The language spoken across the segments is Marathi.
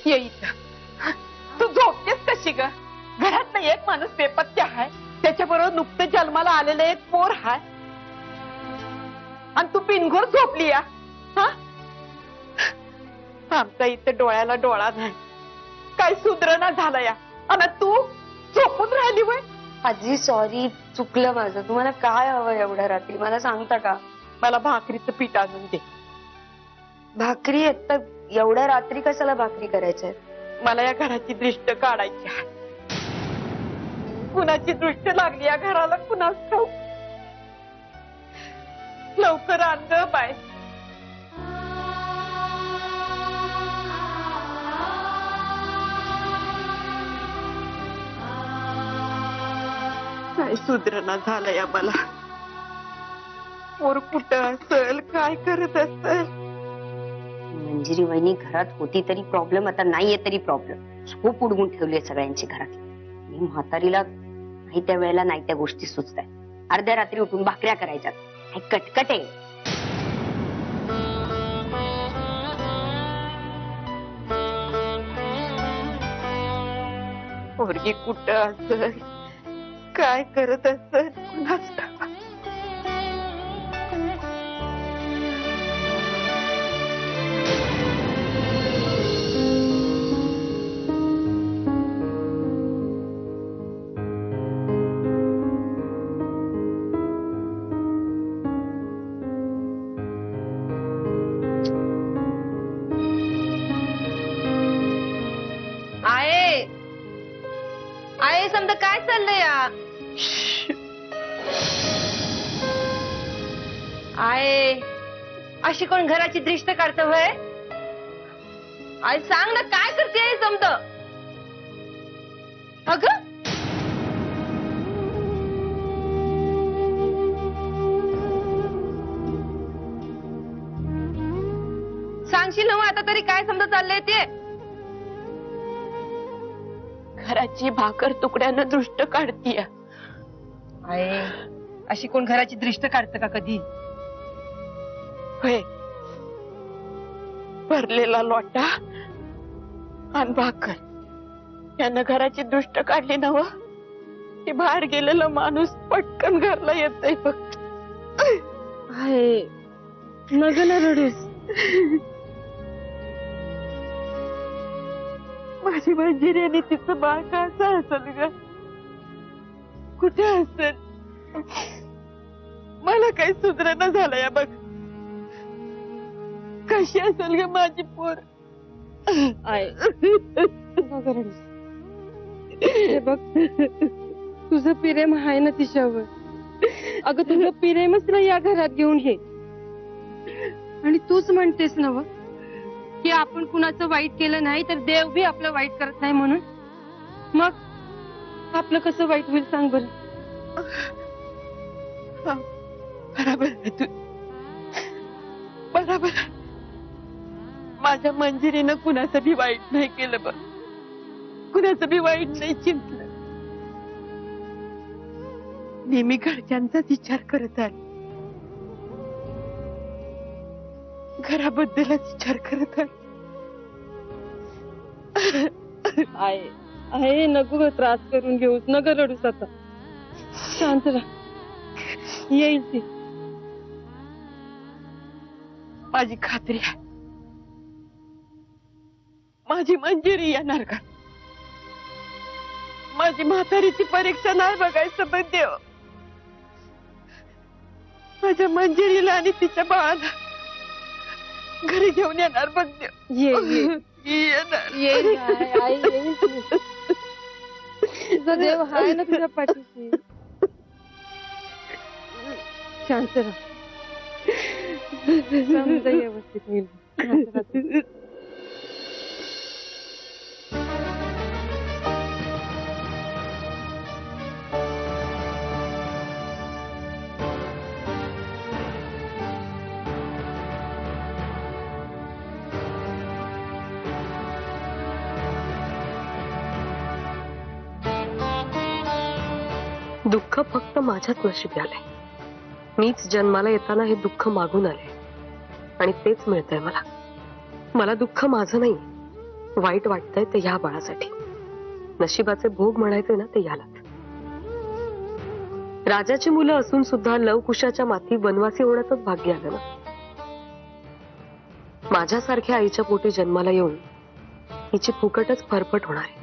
ये इथं. तू झोपतेस कशी ग? घरात नाही एक माणूस बेपत्ता आहे, त्याच्याबरोबर नुकतं जन्माला आलेलं एक पोर आहे आणि तू बिनघोर झोपली या. आमचा इथं डोळ्याला डोळा नाही, काय सुधरणा झालं या, आणि तू झोपून राहिली वय. आजी सॉरी, चुकलं माझं. तुम्हाला काय हवं एवढ्या रात्री मला सांगता का? मला भाकरीचं पीठ आणून दे. भाकरी आता एवढ्या रात्री कशाला भाकरी करायचंय? मला या घराची दृष्ट काढायची आहे. कुणाची दृष्ट लागली या घराला कुणाच ठाऊक. लवकर आण ग बाय. काय सुधरणा झालं या मला. पोर कुठं असेल, काय करत असेल? मंजिरी वहिनी घरात होती तरी प्रॉब्लेम, आता नाहीये तरी प्रॉब्लेम. खूप उडवून ठेवले सगळ्यांची घरात. मी म्हातारीला नाही त्या वेळेला नाही त्या गोष्टी सुचताय. अर्ध्या रात्री उठून भाकऱ्या करायच्यात. हे कटकट आहे. पोरगी कुठं असेल, काय करत असेल कुणाच ठाऊक. आये समजा काय चाललंय या? आये अशी कोण घराची दृष्ट काढत होय? आई सांग ना काय करते समजा. अगं सांगशील ना आता तरी काय समजा चाललंय ते? घराची भाकर तुकड्यानं दृष्ट काढतीय. आहे अशी कोण घराची दृष्ट काढतं का कधी? होय, भरलेला लोटा आणि भाकर यानं घराची दृष्ट काढली नव. ते बाहेर गेलेला माणूस पटकन घरला येतय बघ. आहे नग ना रडूस. माझी मंजिरी आणि तिचं बाळ कसं असेल ग? कुठे असेल? मला काही सुधरणा झालं या बघ. कशी असेल ग माझी पोर? बघ तुझं प्रेम आहे ना तिच्यावर. अगं तुझं प्रेमच ना या घरात घेऊन ये. आणि तूच म्हणतेस ना व की आपण कुणाचं वाईट केलं नाही तर देव बी आपलं वाईट करत नाही म्हणून. मग आपलं कसं वाईट होईल सांग बरं. बरोबर आहे तू, बरोबर. माझ्या मंजिरीनं कुणाचं बी वाईट नाही केलं बघ, कुणाचं बी वाईट नाही चिंतलं. नेहमी घरच्यांचा विचार करत आली, घराबद्दलच विचार करत आली. आहे नको ग त्रास करून घेऊस, नको रडूस. आता शांत राहा, येईल ती. माझी खात्री आहे माझी मंजिरी येणार का? माझी म्हातारीची परीक्षा नाही बघायचं पण देव माझ्या मंजिरीला आणि तिच्या बाळाला घरी घेऊन येणार बघ देव. येणार येईल तुझा देव हाय ना तुझ्या पाठीशी. शांत राहा, समजा व्यवस्थित होईल. शांत राहा. दुःख फक्त माझ्याच नशिबी आलंय. मीच जन्माला येताना हे दुःख मागून आले आणि तेच मिळतंय मला. मला दुःख माझं नाही, वाईट वाटतंय ते ह्या बाळासाठी. नशिबाचे भोग म्हणायचे ना ते ह्यालाच. राजाची मुलं असून सुद्धा लवकुशाच्या माथी वनवासी होण्याचंच भाग्य आलं ना. माझ्यासारख्या आईच्या पोटी जन्माला येऊन हिची फुकटच फरफट होणार आहे.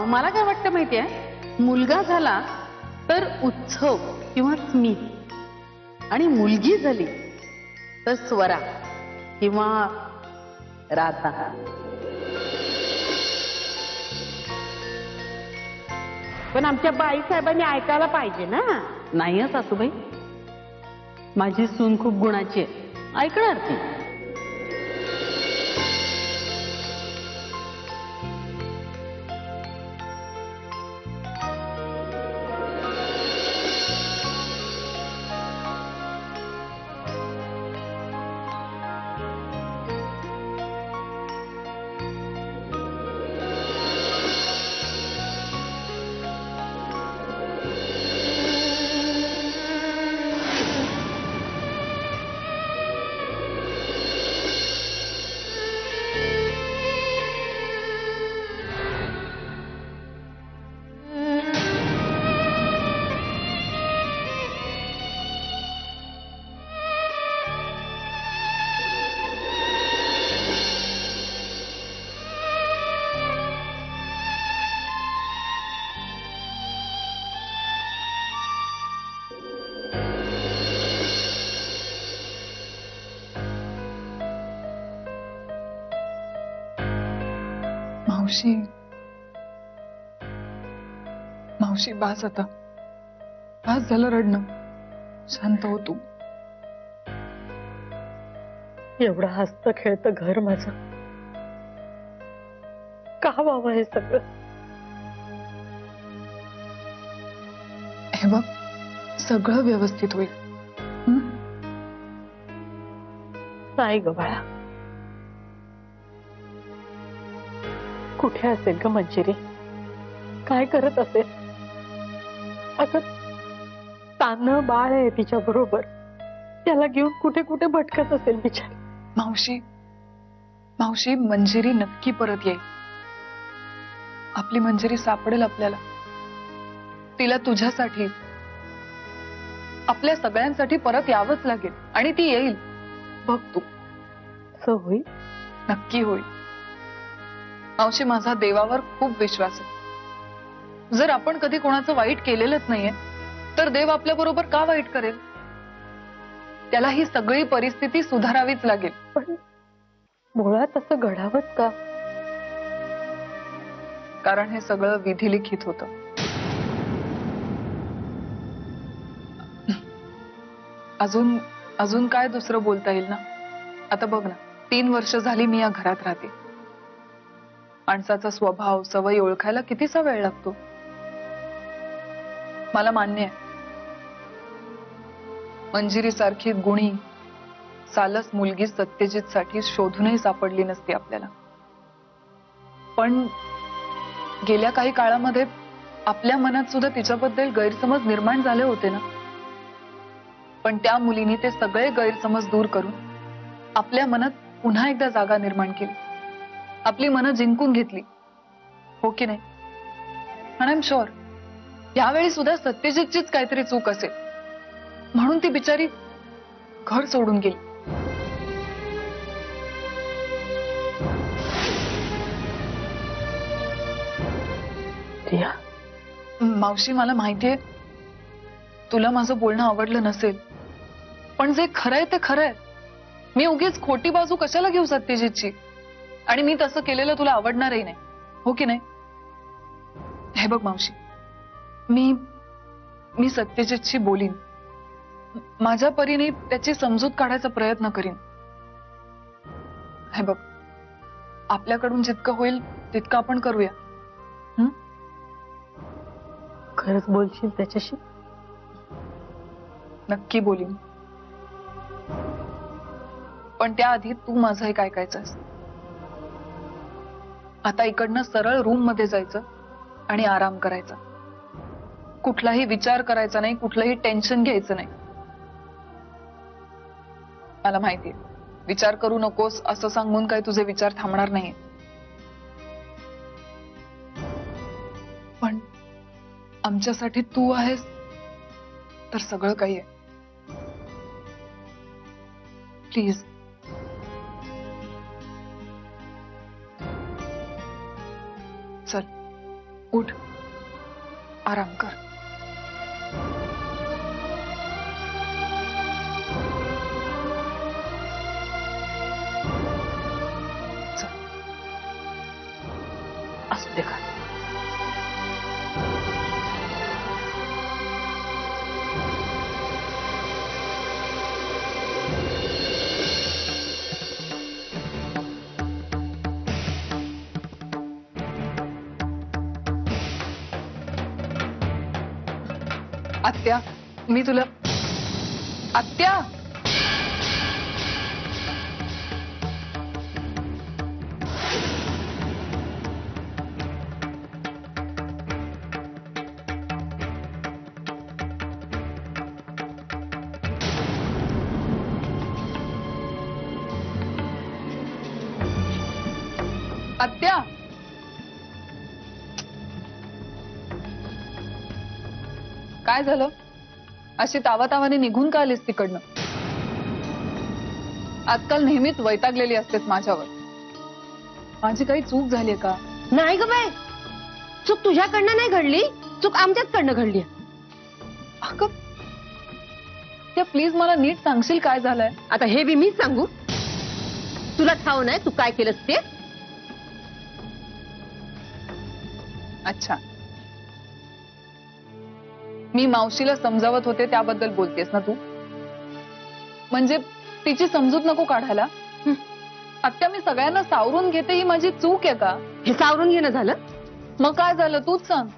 मला काय वाटतं माहितीये, मुलगा झाला तर उत्सव किंवा स्मित, आणि मुलगी झाली तर स्वरा किंवा राधा. पण आमच्या बाई साहेबांनी ऐकायला पाहिजे ना. नाही सासूबाई, माझी सून खूप गुणाची आहे, ऐकणार ती. मावशी, मावशी बास आता. बास झालं रडणं. शांत हो तू. एवढं हसतं खेळतं घर माझं का व्हावं हे सगळं? हे बघ, सगळं व्यवस्थित होईल. नाही ग बाळा, कुठे असेल ग मंजिरी? काय करत असेल? असं तान्ह बाळ आहे तिच्या बरोबर, त्याला घेऊन कुठे कुठे भटकत असेल बिचारी. मावशी, मावशी, मंजिरी नक्की परत येईल. आपली मंजिरी सापडेल आपल्याला. तिला तुझ्यासाठी, आपल्या सगळ्यांसाठी परत यावंच लागेल, आणि ती येईल. बघ तू. असं होईल? नक्की होईल. मावशी, माझा देवावर खूप विश्वास आहे. जर आपण कधी कोणाचं वाईट केलेलंच नाहीये, तर देव आपल्या बरोबर का वाईट करेल? त्याला ही सगळी परिस्थिती सुधारावीच लागेल. पण मुळात असं घडावंच का? कारण हे सगळं विधिलिखित होतं. अजून अजून काय दुसरं बोलता येईल ना? आता बघ ना, 3 वर्ष झाली मी या घरात राहते. माणसाचा स्वभाव, सवय ओळखायला कितीसा वेळ लागतो. मला मान्य आहे, मंजिरी सारखी गुणी सालस मुलगी सत्यजित साठी शोधूनही सापडली नसती आपल्याला. पण गेल्या काही काळामध्ये आपल्या मनात सुद्धा तिच्याबद्दल गैरसमज निर्माण झाले होते ना. पण त्या मुलीने ते सगळे गैरसमज दूर करून आपल्या मनात पुन्हा एकदा जागा निर्माण केली. आपली मनं जिंकून घेतली, हो की नाही? आणि आय एम शुअर यावेळी सुद्धा सत्यजितचीच काहीतरी चूक असेल, म्हणून ती बिचारी घर सोडून गेली. रिया, मावशी, मला माहितीये तुला माझं बोलणं आवडलं नसेल, पण जे खरंय ते खरंय. मी उगीच खोटी बाजू कशाला घेऊ सत्यजितची? आणि मी तसं केलेलं तुला आवडणारही नाही, हो की नाही? हे बघ मावशी, मी सत्यजितशी बोलीन. माझ्या परीने त्याची समजूत काढायचा प्रयत्न करीन. हे बघ, आपल्याकडून जितकं होईल तितकं आपण करूया. खरंच बोलशील त्याच्याशी? नक्की बोलीन. पण त्याआधी तू माझं एक ऐकायचंस. आता इकडनं सरळ रूम मध्ये जायचं आणि आराम करायचा. कुठलाही विचार करायचा नाही, कुठलंही टेन्शन घ्यायचं नाही. मला माहितीये विचार करू नकोस असं सांगून काही तुझे विचार थांबणार नाही. पण आमच्यासाठी तू आहेस तर सगळं काही आहे. प्लीज चल उठ, आराम कर. चल. असू दे का. आत्या, मी तुला आत्या. आत्या, काय झालं? अशी तावातावाने निघून का आलीस तिकडनं? आजकाल नेहमीच वैतागलेली असतेस माझ्यावर. माझी काही चूक झालीये का? नाही ग बाय, चूक तुझ्याकडनं नाही घडली, चूक आमच्याचकडनं घडली. अगं त्या प्लीज मला नीट सांगशील काय झालंय? आता हे बी मीच सांगू? तुला ठाव नाही तू काय केलंस ते? अच्छा, मी मावशीला समजावत होते त्याबद्दल बोलतेस ना तू? म्हणजे तिची समजूत नको काढायला. आत्या, मी सगळ्यांना सावरून घेते ही माझी चूक आहे का? हे सावरून घेणं झालं? मग काय झालं तूच सांग.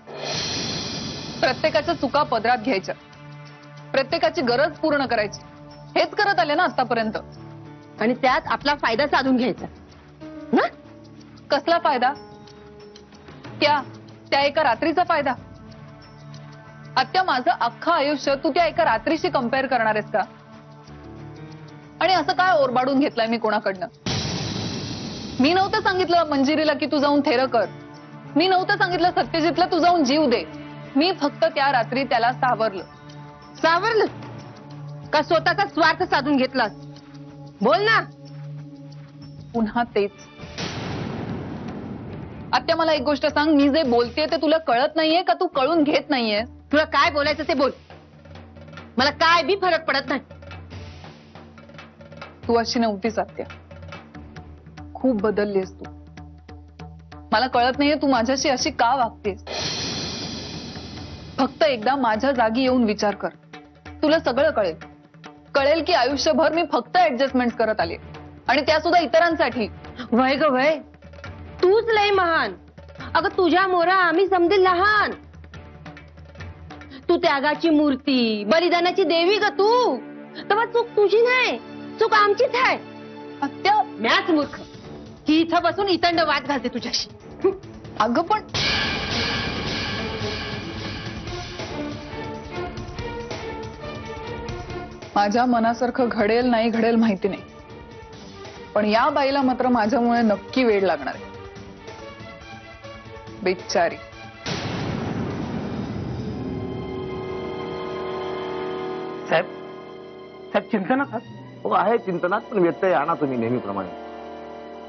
प्रत्येकाच्या चुका पदरात घ्यायच्या, प्रत्येकाची गरज पूर्ण करायची, हेच करत आले ना आतापर्यंत. आणि त्यात आपला फायदा साधून घ्यायचा ना? कसला फायदा? त्या एका रात्रीचा फायदा? आत्या, माझं अख्खं आयुष्य तू त्या एका रात्रीशी कंपेअर करणार आहेस का? आणि असं काय ओरबाडून घेतलंय मी कोणाकडनं? मी नव्हतं सांगितलं मंजिरीला की तू जाऊन थेर कर. मी नव्हतं सांगितलं सत्यजितला तू जाऊन जीव दे. मी फक्त त्या रात्री त्याला सावरलं. सावरलं का स्वतःचा स्वार्थ साधून घेतलास? बोल ना. पुन्हा तेच. आत्या, मला एक गोष्ट सांग, मी जे बोलतेय ते तुला कळत नाहीये का तू कळून घेत नाहीये? तुला काय बोलायचं ते बोल, मला काय बी फरक पडत नाही. तू अशी नव्हतीस आत्या, खूप बदललीस तू. मला कळत नाहीये तू माझ्याशी अशी का वागतेस. फक्त एकदा माझ्या जागी येऊन विचार कर, तुला सगळं कळेल. कळेल की आयुष्यभर मी फक्त ऍडजस्टमेंट करत आले, आणि त्या सुद्धा इतरांसाठी. वय ग वय, तूच लय महान. अगं तुझ्या मोरा आम्ही समजे लहान. तू त्यागाची मूर्ती, बलिदानाची देवी ग तू. तेव्हा चूक तुझी नाही, चूक आमचीच आहे. आत्या, मॅच मूर्ख की इथं बसून इतंड वाद घालते तुझ्याशी. अगं पण माझ्या मनासारखं घडेल नाही घडेल माहिती नाही, पण या बाईला मात्र माझ्यामुळे नक्की वेळ लागणार आहे. बिचारी. साहेब चिंता नका. हो आहे चिंतनात, पण व्यत्यय आणा तुम्ही नेहमीप्रमाणे.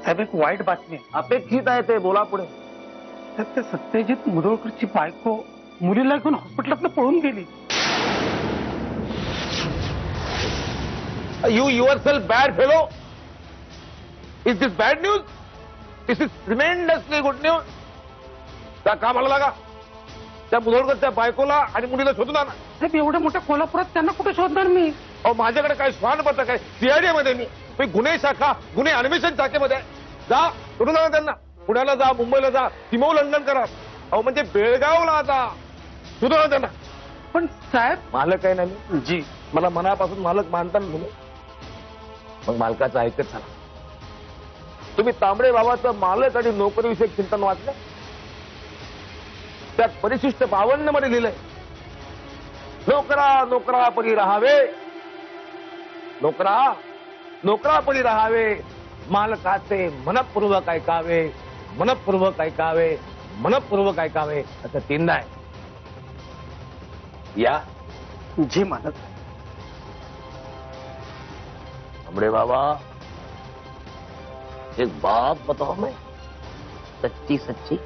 साहेब एक वाईट बातमी अपेक्षित आहे, ते बोला पुढे. ते सत्यजित मुधोळकरची बायको मुलीला घेऊन हॉस्पिटलात पळून गेली. You yourself bad fellow? Is this bad news? This is tremendously good news. त्या कामाला लागा, त्या मुधोळकर त्या बायकोला आणि मुलीला शोधून आणा. साहेब एवढ्या मोठ्या कोल्हापुरात त्यांना कुठे शोधणार मी? अहो माझ्याकडे काय श्वान पथक आहे, सीआयडी मध्ये मी गुन्हे शाखा, गुन्हे अन्वेषण शाखेमध्ये आहे. जा शोधून आणा त्यांना. पुण्याला जा, मुंबईला जा, सिमो लंडन करा. अहो म्हणजे बेळगावला जा, शोधून आणा त्यांना. पण साहेब मालक आहे ना मी जी, मला मनापासून मालक मानता ना तुम्ही, मग मालकाचं ऐकत चला. तुम्ही तांबडे बाबाचं मालक आणि नोकरीविषयक चिंतन वाचलं? त्यात परिशिष्ट 52 मध्ये लिहिलंय नोकरा नोकरापरी राहावे, नोकरा नोकरापरी राहावे, मालकाचे मनपूर्वक ऐकावे, मनपूर्वक ऐकावे, मनपूर्वक ऐकावे, असं 3दा आहे. या जी मालक. हमरे बाबा, एक बात बताओ मैं, सच्ची सच्ची.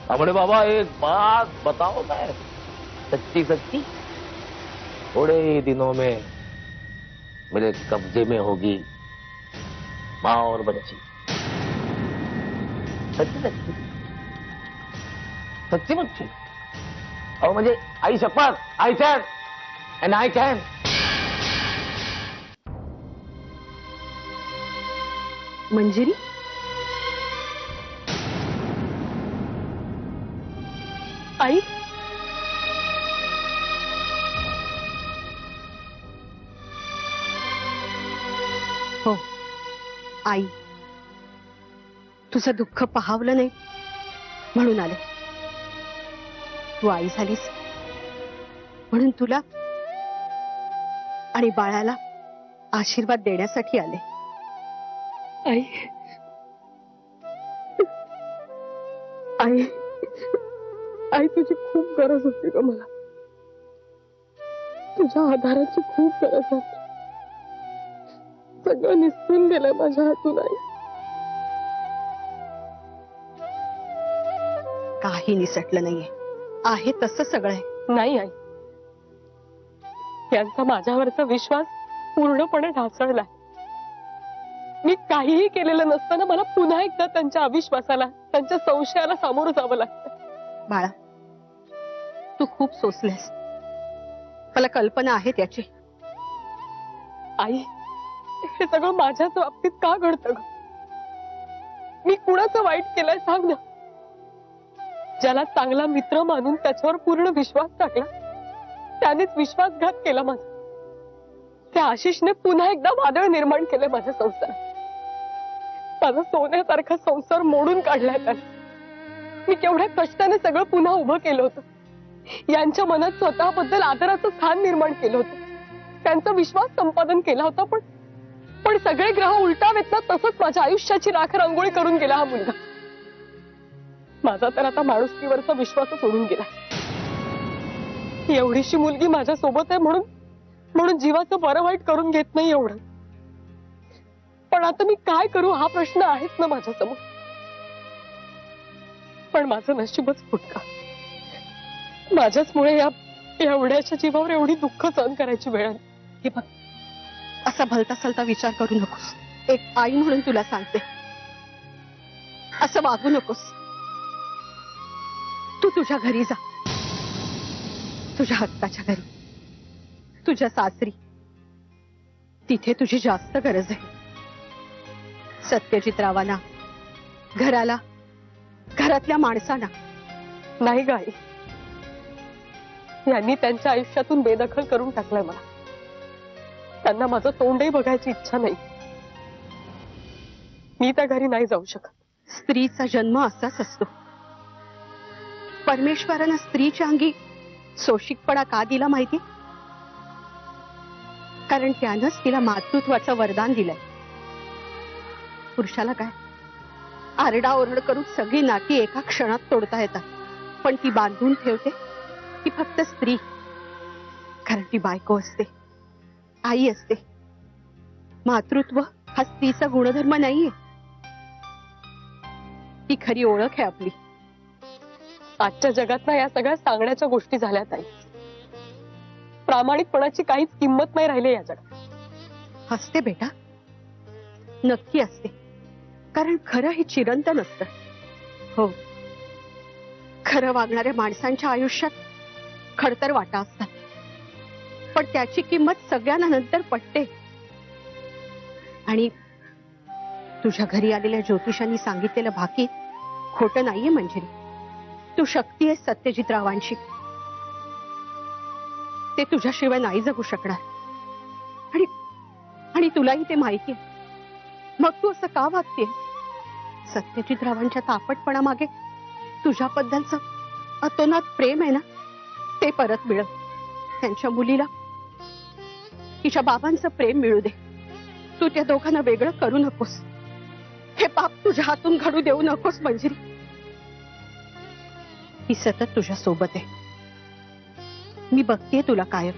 हमरे बाबा, एक बात बताओ मैं, सच्ची सच्ची. थोड़े ही दिनों में मेरे कब्जे में होगी माँ और बच्ची. सच्ची सच्ची, सच्ची बच्ची. और म्हणजे आई शपथ, I can and I can. Manjiri, आई, हो आई, तुझं दुःख पाहावलं नाही म्हणून आले. तू आई झालीस म्हणून तुला आणि बाळाला आशीर्वाद देण्यासाठी आले. आई, आई, आई, तुझी खूप गरज होती ग मला. तुझ्या आधाराची खूप गरज होती. सगळं निसटून गेलं माझ्या हातून आई. काही निसटलं नाहीये, आहे तसं सगळं आहे. नाही आई, यांचा माझ्यावरचा विश्वास पूर्णपणे ढासळलाय. मी काहीही केलेलं नसताना मला पुन्हा एकदा त्यांच्या अविश्वासाला, त्यांच्या संशयाला सामोरं जावं लागतं. बाळा, तू खूप सोसलेस, मला कल्पना आहे त्याची. आई, हे सगळं माझ्याच बाबतीत का घडतं ग? मी कुणाचं वाईट केलंय सांग ना. ज्याला चांगला मित्र मानून त्याच्यावर पूर्ण विश्वास टाकला, त्यानेच विश्वासघात केला माझा. त्या आशिषने पुन्हा एकदा वादळ निर्माण केलंय माझ्या संसारात. माझा सोन्यासारखा संसार मोडून काढलाय त्याने. मी केवढ्या कष्टाने सगळं पुन्हा उभं केलं होतं. यांच्या मनात स्वतःबद्दल आदराचं स्थान निर्माण केलं होतं. त्यांचा विश्वास संपादन केला होता. पण सगळे ग्रह उलटावेत ना, तसंच माझ्या आयुष्याची राख रांगोळी करून गेला हा मुलगा. माझा तर आता माणुसकीवरचा विश्वासच सोडून गेला. एवढीशी मुलगी माझ्या सोबत आहे म्हणून जीवाचं बरं वाईट करून घेत नाही एवढं. पण आता मी काय करू हा प्रश्न आहेच ना माझ्यासमोर. पण माझं नशीबच फुटका. माझ्याचमुळे या एवढ्याच्या जीवावर एवढी दुःख सहन करायची वेळ आली. हे बघ, असा भलता सलता विचार करू नकोस. एक आई म्हणून तुला सांगते, असं वागू नकोस. तू तुझ्या घरी जा, तुझ्या हक्काच्या घरी, तुझ्या सासरी. तिथे तुझी जास्त गरज आहे. सत्यजित रावांना, घराला, घरातल्या माणसांना. नाही ग आई, यांनी त्यांच्या आयुष्यातून बेदखल करून टाकलंय मला. त्यांना माझं तोंडही बघायची इच्छा नाही. मी त्या घरी नाही जाऊ शकत. स्त्रीचा जन्म असाच असतो. परमेश्वरानं स्त्रीच्या अंगी सोशिकपणा का दिला माहिती? कारण त्यानंच तिला मातृत्वाचं वरदान दिलंय. पुरुषाला काय, आरडाओरड करून सगळी नाती एका क्षणात तोडता येतात. पण ती बांधून ठेवते ती फक्त स्त्री. कारण ती बायको असते, आई असते. मातृत्व हा स्त्रीचा गुणधर्म नाहीये, ती खरी ओळख आहे आपली. आजच्या जगात ना या सगळ्या सांगण्याच्या गोष्टी झाल्यात आई. प्रामाणिकपणाची काहीच किंमत नाही राहिली या जगात. असते बेटा, नक्की असते. कारण खरं हे चिरंतन असतं. हो, खरं वागणाऱ्या माणसांच्या आयुष्यात खडतर वाटा असतात. पण त्याची किंमत सगळ्यांना नंतर पटते. आणि तुझ्या घरी आलेल्या ज्योतिषांनी सांगितलेलं भाकीत खोटं नाहीये मंजिरी. तू शक्ती आहे सत्यजित रावांशी. ते तुझ्याशिवाय नाही जगू शकणार. आणि तुलाही ते माहिती आहे. मग तू असं का वागतेय? सत्यजित रावांच्या तापटपणामागे तुझ्याबद्दलचं अतोनात प्रेम आहे ना, ते परत मिळव. त्यांच्या मुलीला तिच्या बाबांचं प्रेम मिळू दे. तू त्या दोघांना वेगळं करू नकोस. हे पाप तुझ्या हातून घडू देऊ नकोस मंजिरी. मी सतत तुझ्या सोबत आहे. मी बघतेय तुला कायम.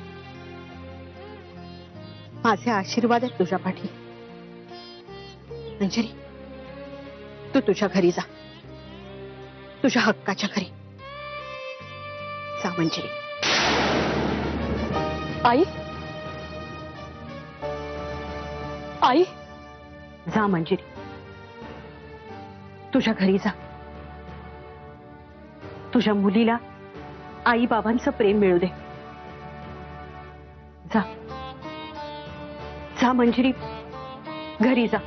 माझे आशीर्वाद आहेत तुझ्या पाठी. मंजिरी, तू तुझ्या घरी जा, तुझ्या हक्काच्या घरी जा मंजिरी. आई आई जा मंजिरी, तुझ्या घरी जा. तुझ्या मुलीला आई बाबांचं प्रेम मिळू दे. जा जा मंजिरी, घरी जा.